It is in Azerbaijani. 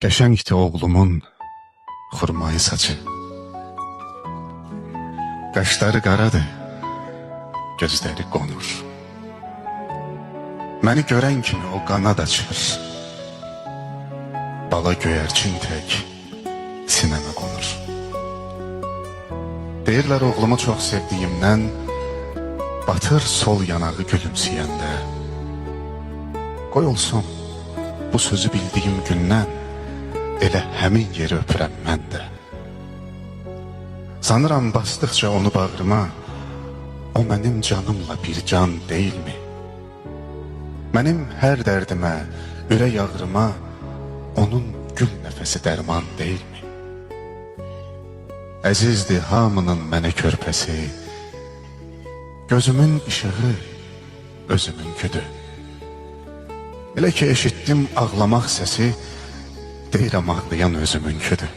Qəşəngdir oğlumun xurmayı saçı. Qaşları qaradır, gözləri qonur. Məni görən kimi o qanad açır. Bala göyərçin tək sinəmə qonur. Deyirlər oğlumu çox sevdiyimdən batır sol yanağı gülümsəyəndə. Qoy olsun bu sözü bildiyim gündən elə həmin yeri öpürəm mən də. Sanıram basdıqca onu bağrıma, o mənim canımla bir can deyilmi? Mənim hər dərdimə, ürək ağrıma onun gül nəfəsi dərman deyilmi? Əzizdir hamının mənə körpəsi, gözümün işığı özümünküdür. Elə ki eşitdim ağlamaq səsi, deyirəm ağlayan özümünküdür.